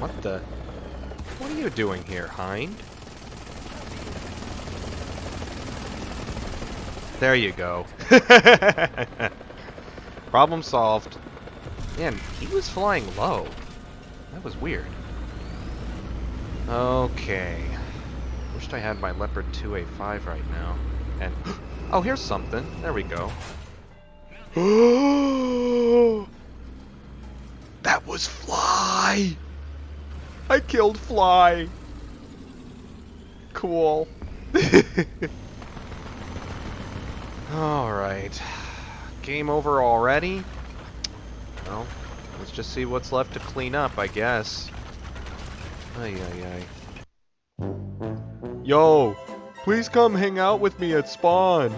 What the? What are you doing here, Hind? There you go. Problem solved. Man, he was flying low. That was weird. Okay. Wished I had my Leopard 2A5 right now. And oh, here's something. There we go. That was Fly! I killed Fly! Cool. Alright. Game over already? Well, let's just see what's left to clean up, I guess. Ay, ay, ay. Yo! Please come hang out with me at spawn!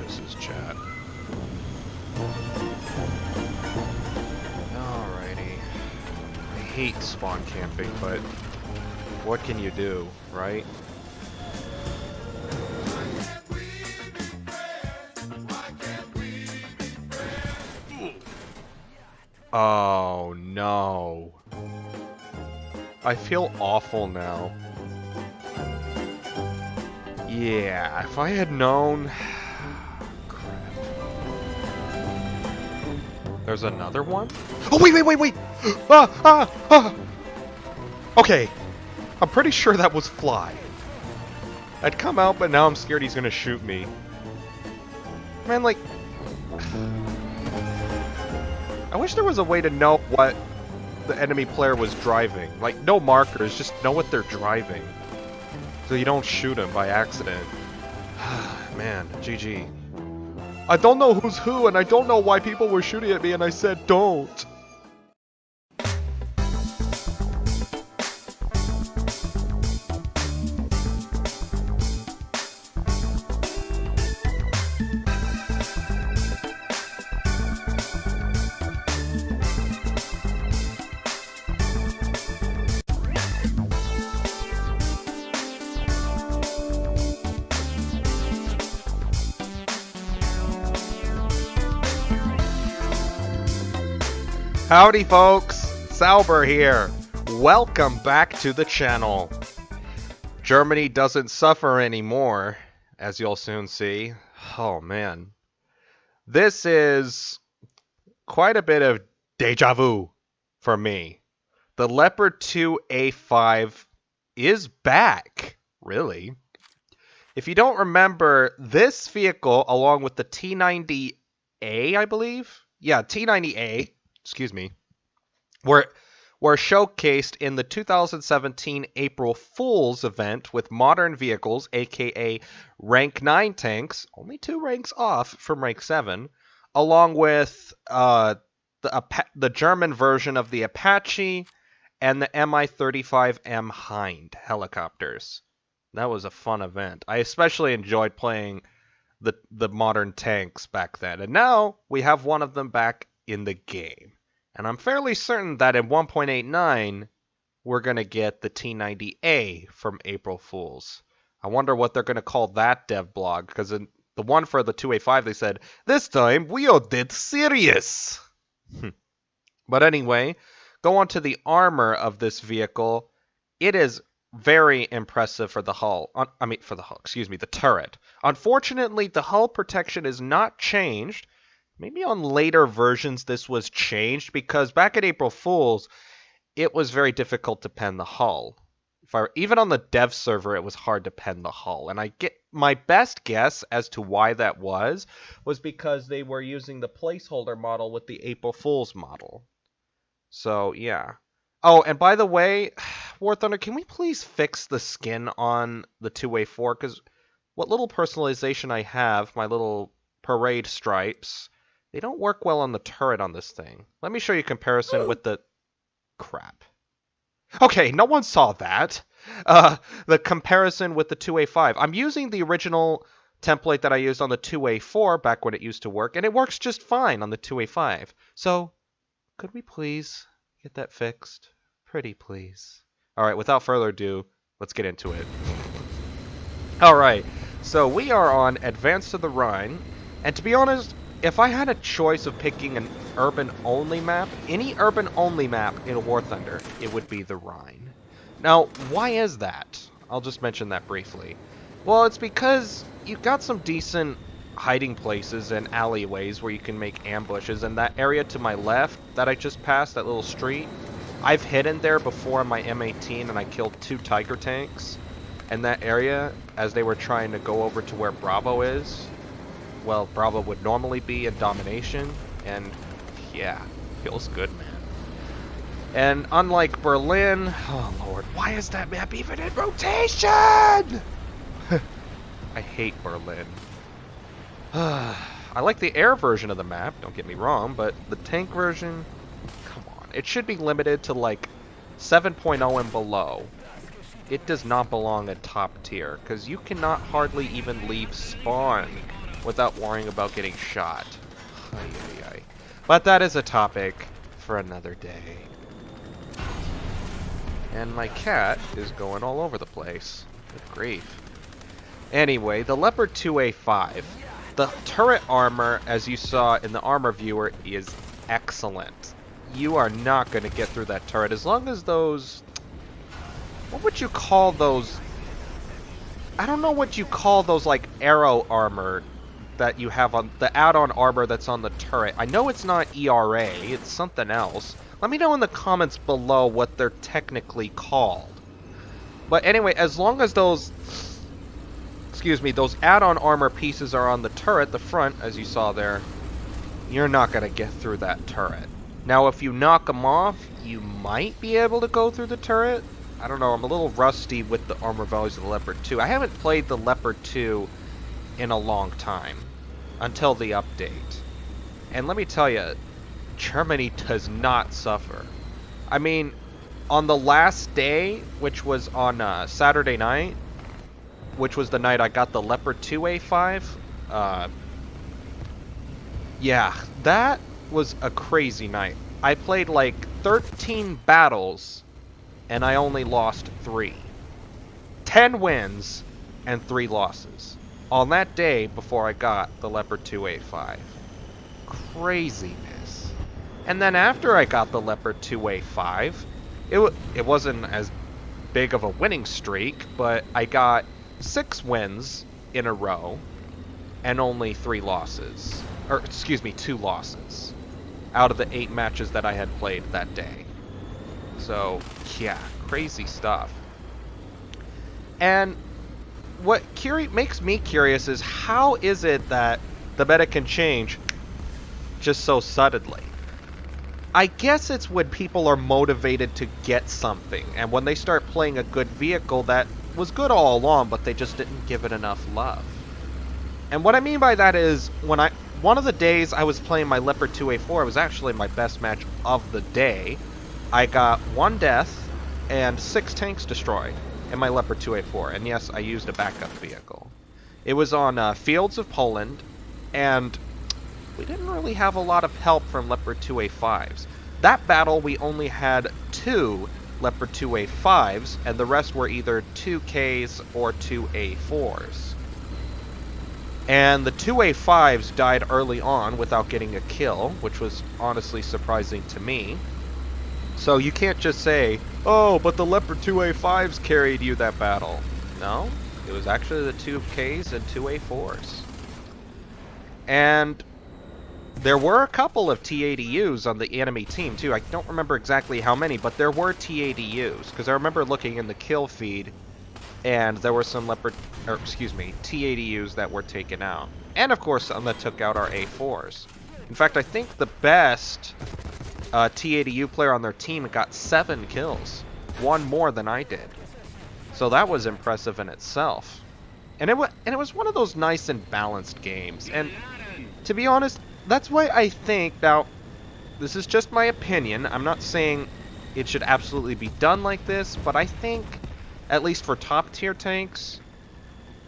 This is chat. Alrighty. I hate spawn camping, but what can you do, right? Oh no. I feel awful now. Yeah, if I had known... Crap. There's another one? Oh, wait! Ah! Okay. I'm pretty sure that was Fly. I'd come out, but now I'm scared he's gonna shoot me. Man, like... I wish there was a way to know what the enemy player was driving. Like, no markers, just know what they're driving. So you don't shoot them by accident. Man, GG. I don't know who's who, and I don't know why people were shooting at me, and I said don't. Howdy folks, Sauber here. Welcome back to the channel. Germany doesn't suffer anymore, as you'll soon see. Oh man. This is quite a bit of deja vu for me. The Leopard 2A5 is back, really. If you don't remember, this vehicle, along with the T90A, I believe? Yeah, T90A. Excuse me, were showcased in the 2017 April Fool's event with modern vehicles, aka Rank 9 tanks, only 2 ranks off from Rank 7, along with the German version of the Apache and the Mi-35M Hind helicopters. That was a fun event. I especially enjoyed playing the modern tanks back then, and now we have one of them back in the game. And I'm fairly certain that in 1.89, we're going to get the T90A from April Fools. I wonder what they're going to call that dev blog, because in the one for the 2A5, they said, this time we are dead serious. But anyway, go on to the armor of this vehicle. It is very impressive for the hull. The turret. Unfortunately, the hull protection is not changed. Maybe on later versions this was changed, because back at April Fool's, it was very difficult to pen the hull. Even on the dev server, it was hard to pen the hull. And I get my best guess as to why that was because they were using the placeholder model with the April Fool's model. So, yeah. Oh, and by the way, War Thunder, can we please fix the skin on the 2A4? Because what little personalization I have, my little parade stripes... they don't work well on the turret on this thing. Let me show you a comparison with the... Crap. Okay, no one saw that. The comparison with the 2A5. I'm using the original template that I used on the 2A4 back when it used to work, and it works just fine on the 2A5. So, could we please get that fixed? Pretty please. Alright, without further ado, let's get into it. Alright, so we are on Advance to the Rhine, and to be honest, if I had a choice of picking an urban-only map, any urban-only map in War Thunder, it would be the Rhine. Now, why is that? I'll just mention that briefly. Well, it's because you've got some decent hiding places and alleyways where you can make ambushes, and that area to my left that I just passed, that little street, I've hidden there before in my M18 and I killed 2 Tiger tanks in that area as they were trying to go over to where Bravo is. Well, Bravo would normally be in domination, and yeah, feels good, man. And unlike Berlin, oh lord, why is that map even in rotation? I hate Berlin. I like the air version of the map, don't get me wrong, but the tank version, come on. It should be limited to like 7.0 and below. It does not belong at top tier, because you cannot hardly even leave spawn without worrying about getting shot. Ay, ay, ay. But that is a topic for another day. And my cat is going all over the place. Good grief. Anyway, the Leopard 2A5. The turret armor, as you saw in the armor viewer, is excellent. You are not going to get through that turret as long as those... What would you call those? I don't know what you call those, like, arrow armor that you have on the add-on armor that's on the turret. I know it's not ERA, it's something else. Let me know in the comments below what they're technically called. But anyway, as long as those, excuse me, those add-on armor pieces are on the turret, the front, as you saw there, you're not going to get through that turret. Now, if you knock them off, you might be able to go through the turret. I don't know, I'm a little rusty with the armor values of the Leopard 2. I haven't played the Leopard 2 in a long time, until the update. And let me tell you, Germany does not suffer. I mean, on the last day, which was on Saturday night, which was the night I got the Leopard 2A5, yeah, that was a crazy night. I played like 13 battles, and I only lost 3. 10 wins and 3 losses. On that day before I got the Leopard 2A5. Craziness. And then after I got the Leopard 2A5, it wasn't as big of a winning streak, but I got 6 wins in a row and only 3 losses. Or, excuse me, 2 losses out of the 8 matches that I had played that day. So, yeah, crazy stuff. And what makes me curious is how is it that the meta can change just so suddenly? I guess it's when people are motivated to get something, and when they start playing a good vehicle that was good all along, but they just didn't give it enough love. And what I mean by that is, one of the days I was playing my Leopard 2A4, it was actually my best match of the day. I got 1 death and 6 tanks destroyed in my Leopard 2A4, and yes, I used a backup vehicle. It was on Fields of Poland, and we didn't really have a lot of help from Leopard 2A5s. That battle, we only had 2 Leopard 2A5s, and the rest were either 2Ks or 2A4s. And the 2A5s died early on without getting a kill, which was honestly surprising to me. So you can't just say, oh, but the Leopard 2A5s carried you that battle. No, it was actually the 2Ks and 2A4s. And there were a couple of T-80Us on the enemy team, too. I don't remember exactly how many, but there were T-80Us. Because I remember looking in the kill feed, and there were some T-80Us that were taken out. And, of course, some that took out our A4s. In fact, I think the best T-80U player on their team got 7 kills. 1 more than I did. So that was impressive in itself. And it was one of those nice and balanced games. And to be honest, that's why I think, now, this is just my opinion, I'm not saying it should absolutely be done like this, but I think, at least for top tier tanks,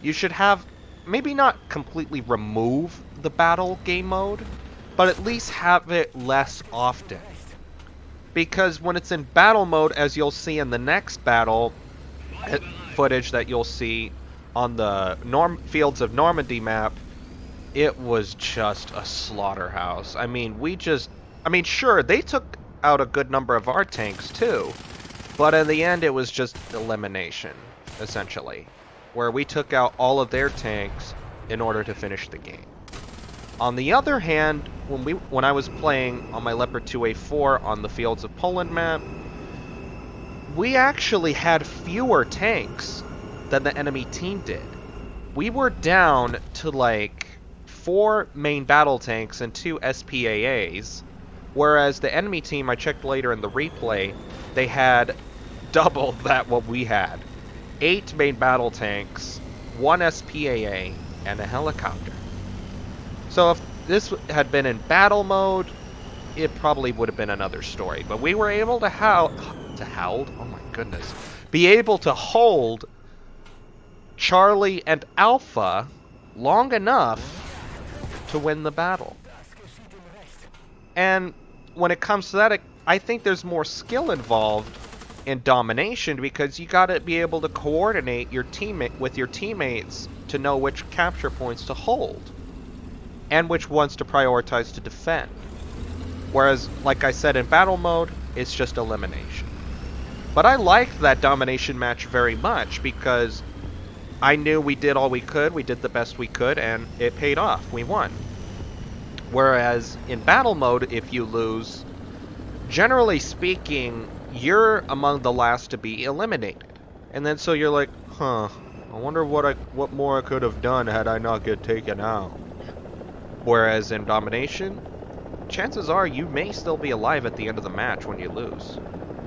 you should have, maybe not completely remove the battle game mode, but at least have it less often. Because when it's in battle mode, as you'll see in the next battle footage that you'll see on the Fields of Normandy map, it was just a slaughterhouse. Sure, they took out a good number of our tanks too, but in the end it was just elimination, essentially, where we took out all of their tanks in order to finish the game. On the other hand, when I was playing on my Leopard 2A4 on the Fields of Poland map, we actually had fewer tanks than the enemy team did. We were down to like 4 main battle tanks and 2 SPAAs, whereas the enemy team, I checked later in the replay, they had double that what we had. 8 main battle tanks, 1 SPAA, and a helicopter. So if this had been in battle mode, it probably would have been another story. But we were able to oh my goodness, be able to hold Charlie and Alpha long enough to win the battle. And when it comes to that, I think there's more skill involved in domination, because you got to be able to coordinate your with your teammates to know which capture points to hold and which ones to prioritize to defend. Whereas, like I said, in battle mode, it's just elimination. But I liked that domination match very much because I knew we did all we could, we did the best we could, and it paid off. We won. Whereas in battle mode, if you lose, generally speaking, you're among the last to be eliminated. And then so you're like, I wonder what more I could have done had I not get taken out. Whereas in domination, chances are you may still be alive at the end of the match when you lose.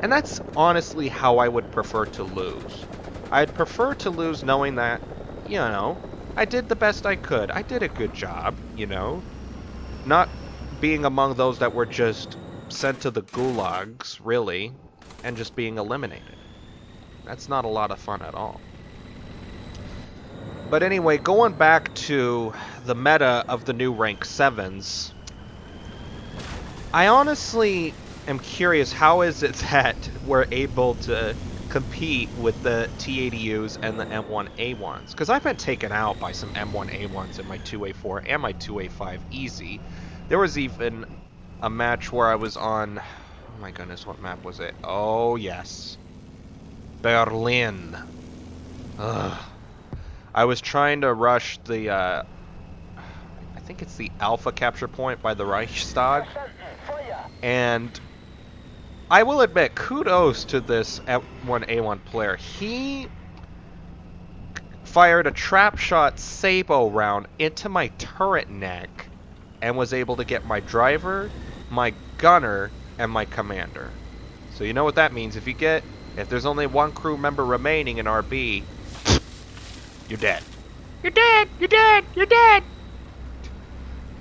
And that's honestly how I would prefer to lose. I'd prefer to lose knowing that, you know, I did the best I could. I did a good job, you know. Not being among those that were just sent to the gulags, really, and just being eliminated. That's not a lot of fun at all. But anyway, going back to the meta of the new rank 7s, I honestly am curious, how is it that we're able to compete with the T80Us and the M1A1s? Because I've been taken out by some M1A1s in my 2A4 and my 2A5 easy. There was even a match where I was on... Oh my goodness, what map was it? Oh, yes. Berlin. Ugh. I was trying to rush the... I think it's the Alpha capture point by the Reichstag. And I will admit, kudos to this M1A1 player. He fired a trap shot Sabo round into my turret neck and was able to get my driver, my gunner, and my commander. So you know what that means. If there's only one crew member remaining in RB, you're dead. You're dead! You're dead! You're dead!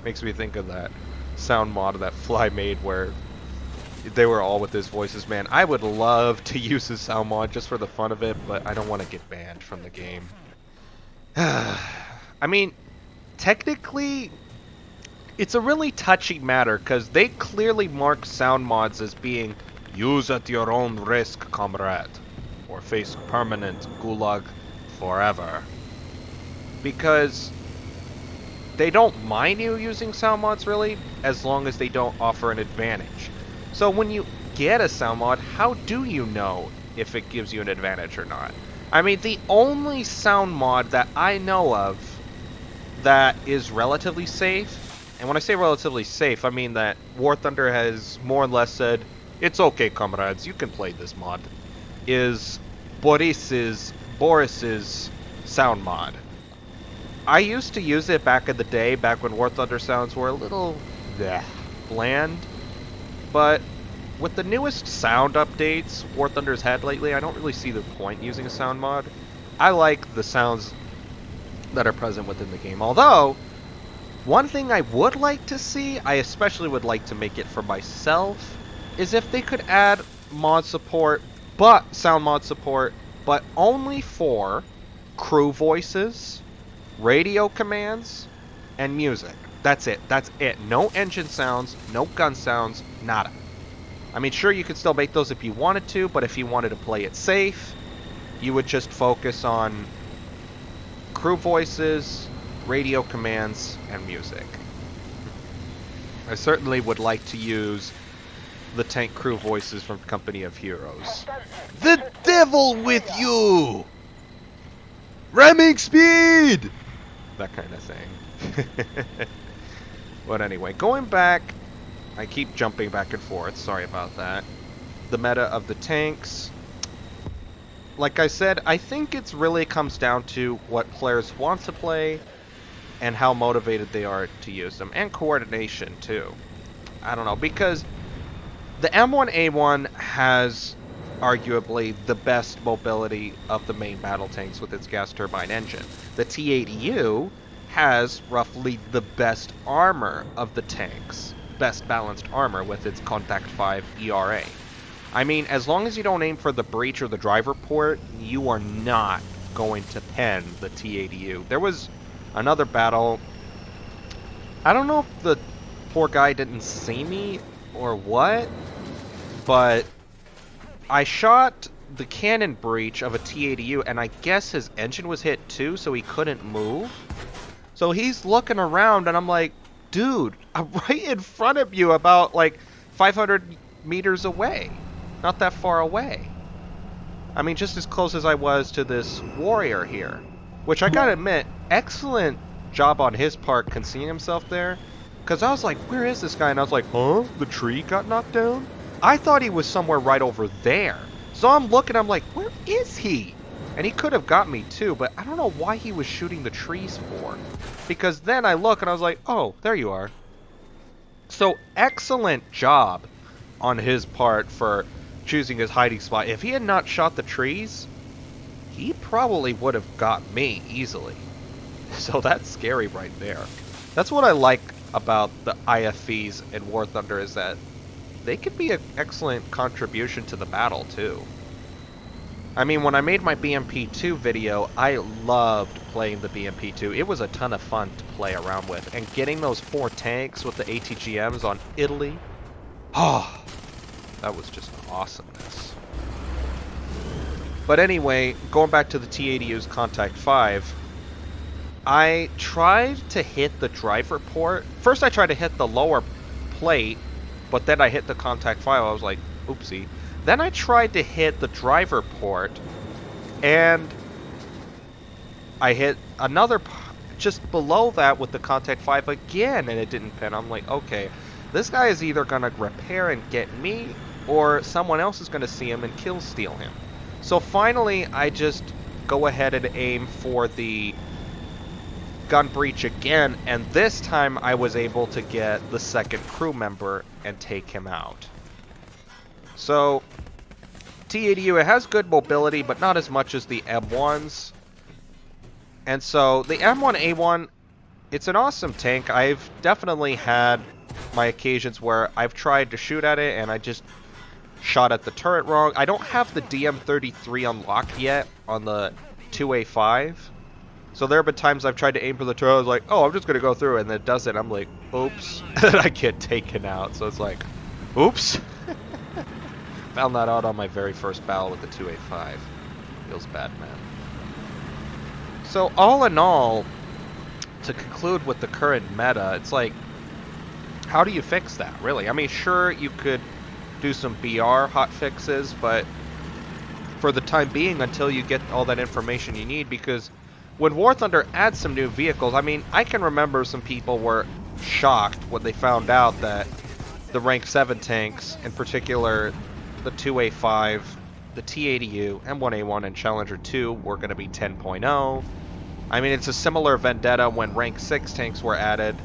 Makes me think of that sound mod that Fly made where they were all with his voices. Man, I would love to use his sound mod just for the fun of it, but I don't want to get banned from the game. I mean, technically, it's a really touchy matter because they clearly mark sound mods as being use at your own risk, comrade, or face permanent gulag forever. Because they don't mind you using sound mods, really, as long as they don't offer an advantage. So when you get a sound mod, how do you know if it gives you an advantage or not? I mean, the only sound mod that I know of that is relatively safe, and when I say relatively safe, I mean that War Thunder has more or less said, it's okay, comrades, you can play this mod, is Boris's sound mod. I used to use it back in the day, back when War Thunder sounds were a little bland. But with the newest sound updates War Thunder's had lately, I don't really see the point in using a sound mod. I like the sounds that are present within the game. Although, one thing I would like to see, I especially would like to make it for myself, is if they could add mod support, sound mod support, but only for crew voices, radio commands, and music. That's it. That's it. No engine sounds, no gun sounds, nada. I mean, sure, you could still make those if you wanted to, but if you wanted to play it safe, you would just focus on crew voices, radio commands, and music. I certainly would like to use the tank crew voices from Company of Heroes. The devil with you! Ramming speed! That kind of thing. But anyway, going back, I keep jumping back and forth, sorry about that. The meta of the tanks. Like I said, I think it really comes down to what players want to play and how motivated they are to use them, and coordination too. I don't know, because the M1A1 has arguably the best mobility of the main battle tanks with its gas turbine engine. The T-80U has roughly the best armor of the tanks, best balanced armor with its Contact 5 ERA. I mean, as long as you don't aim for the breach or the driver port, you are not going to pen the T-80U. There was another battle. I don't know if the poor guy didn't see me or what, but I shot the cannon breach of a T-80U, and I guess his engine was hit too, so he couldn't move. So he's looking around, and I'm like, dude, I'm right in front of you about like 500 meters away. Not that far away. I mean, just as close as I was to this warrior here. Which I gotta admit, excellent job on his part concealing himself there. Because I was like, where is this guy? And I was like, huh? The tree got knocked down? I thought he was somewhere right over there. So I'm looking, I'm like, where is he? And he could have got me too, but I don't know why he was shooting the trees for. Because then I look and I was like, oh, there you are. So excellent job on his part for choosing his hiding spot. If he had not shot the trees, he probably would have got me easily. So that's scary right there. That's what I like about the IFVs in War Thunder, is that they could be an excellent contribution to the battle too. I mean, when I made my BMP2 video, I loved playing the BMP2. It was a ton of fun to play around with. And getting those 4 tanks with the ATGMs on Italy, oh, that was just awesomeness. But anyway, going back to the T-80U's Contact 5, I tried to hit the driver port. First I tried to hit the lower plate, but then I hit the Contact 5. I was like, oopsie. Then I tried to hit the driver port, and I hit another just below that with the Contact 5 again, and it didn't pin. I'm like, okay, this guy is either going to repair and get me, or someone else is going to see him and kill steal him. So finally, I just go ahead and aim for the gun breach again, and this time I was able to get the second crew member and take him out. So, T-80U, it has good mobility, but not as much as the M1s. And so, the M1A1, it's an awesome tank. I've definitely had my occasions where I've tried to shoot at it, and I just shot at the turret wrong. I don't have the DM33 unlocked yet on the 2A5. So there have been times I've tried to aim for the turret, I was like, oh, I'm just going to go through, and then it does it, I'm like, oops. And I get taken out, so it's like, oops. Found that out on my very first battle with the 2A5. Feels bad, man. So all in all, to conclude with the current meta, it's like, how do you fix that, really? I mean, sure, you could do some BR hotfixes, but for the time being, until you get all that information you need, because when War Thunder adds some new vehicles, I mean, I can remember some people were shocked when they found out that the rank 7 tanks, in particular the 2A5, the T-80U, M1A1, and Challenger 2 were going to be 10.0. I mean, it's a similar vendetta when rank 6 tanks were added,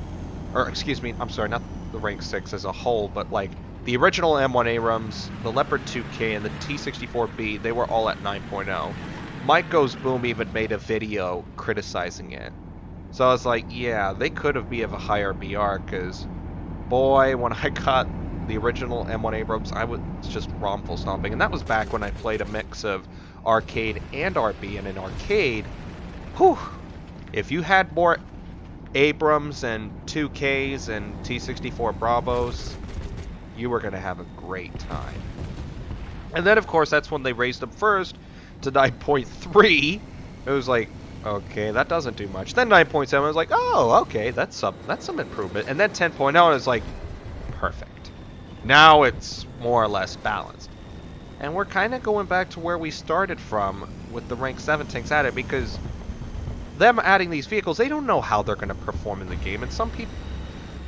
or excuse me, I'm sorry, not the rank 6 as a whole, but like the original M1 Abrams, the Leopard 2K, and the T-64B, they were all at 9.0. Mike Goes Boom even made a video criticizing it. So I was like, yeah, they could have been of a higher BR, because, boy, when I got the original M1 Abrams, I was just romful stomping. And that was back when I played a mix of arcade and RB. And in arcade, whew, if you had more Abrams and 2Ks and T-64 Bravos, you were going to have a great time. And then, of course, that's when they raised them first to 9.3. It was like, Okay, that doesn't do much. Then 9.7, I was like, oh, okay, that's some improvement. And then 10.0 is like, perfect. Now it's more or less balanced. And we're kind of going back to where we started from with the rank 7 tanks added, because them adding these vehicles, they don't know how they're going to perform in the game. And some people,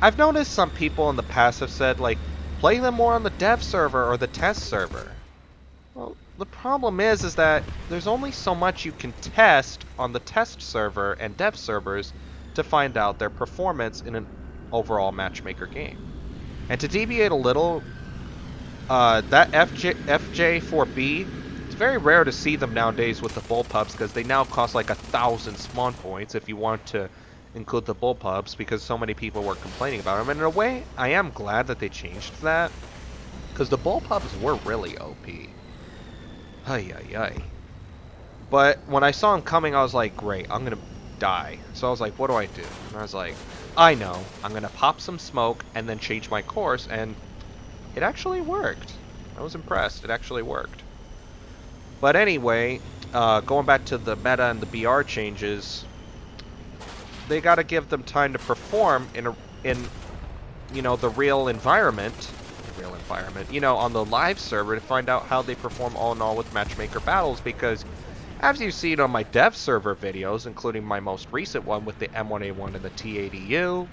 I've noticed some people in the past have said, like, play them more on the dev server or the test server. Well, the problem is that there's only so much you can test on the test server and dev servers to find out their performance in an overall matchmaker game. And to deviate a little, that FJ4B, it's very rare to see them nowadays with the bullpups because they now cost like 1,000 spawn points if you want to include the bullpups, because so many people were complaining about them. And in a way, I am glad that they changed that, because the bullpups were really OP. Ay, ay, ay. But when I saw him coming, I was like, great, I'm gonna die. So I was like, what do I do? And I was like, I know, I'm gonna pop some smoke and then change my course, and it actually worked. I was impressed, it actually worked. But anyway, going back to the meta and the BR changes, they gotta give them time to perform in you know, the real environment, you know, on the live server, to find out how they perform all in all with matchmaker battles, because as you've seen on my dev server videos, including my most recent one with the M1A1 and the T80U,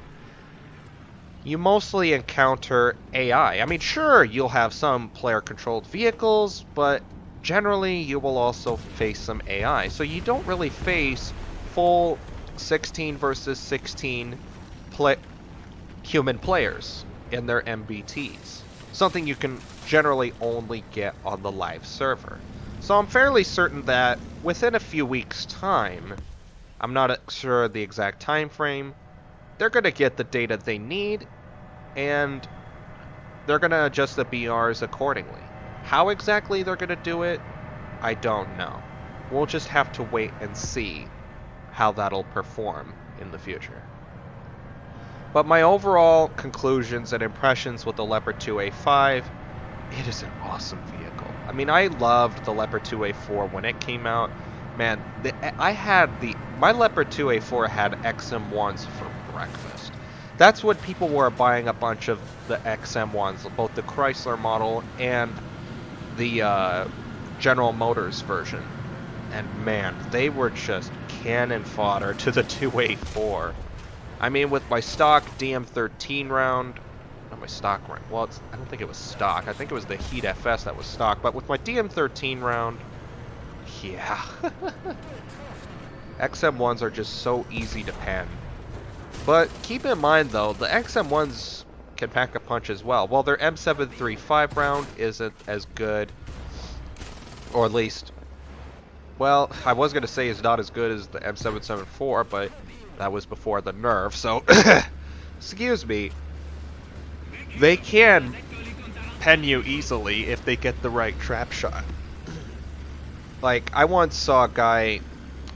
you mostly encounter AI. I mean, sure, you'll have some player-controlled vehicles, but generally you will also face some AI. So you don't really face full 16 versus 16 human players in their MBTs. Something you can generally only get on the live server. So I'm fairly certain that within a few weeks' time, I'm not sure the exact time frame, they're going to get the data they need, and they're going to adjust the BRs accordingly. How exactly they're going to do it, I don't know. We'll just have to wait and see how that'll perform in the future. But my overall conclusions and impressions with the Leopard 2A5, it is an awesome vehicle. I mean, I loved the Leopard 2A4 when it came out. Man, my Leopard 2A4 had XM1s for breakfast. That's when people were buying a bunch of the XM1s, both the Chrysler model and the General Motors version. And man, they were just cannon fodder to the 2A4. I mean, with my stock DM13 round, not my stock round, well, I don't think it was stock, I think it was the Heat FS that was stock, but with my DM13 round, yeah. XM1s are just so easy to pen. But keep in mind though, the XM1s can pack a punch as well. While their M735 round isn't as good, or at least, well, I was going to say it's not as good as the M774, but that was before the nerf, so excuse me. They can pen you easily if they get the right trap shot. Like, I once saw a guy,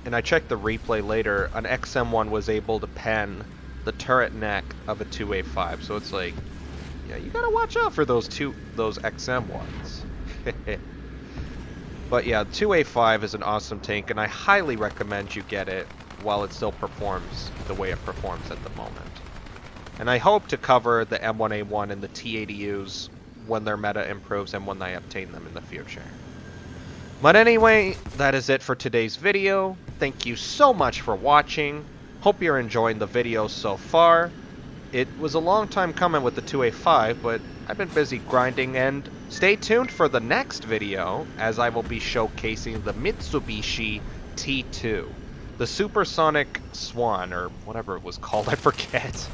and I checked the replay later, an XM1 was able to pen the turret neck of a 2A5, so it's like, yeah, you gotta watch out for those XM1s. But yeah, 2A5 is an awesome tank, and I highly recommend you get it while it still performs the way it performs at the moment. And I hope to cover the M1A1 and the T80Us when their meta improves and when I obtain them in the future. But anyway, that is it for today's video. Thank you so much for watching. Hope you're enjoying the video so far. It was a long time coming with the 2A5, but I've been busy grinding, and stay tuned for the next video, as I will be showcasing the Mitsubishi T2. The Supersonic Swan, or whatever it was called, I forget.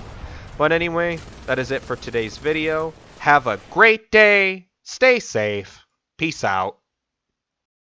But anyway, that is it for today's video. Have a great day, stay safe, peace out.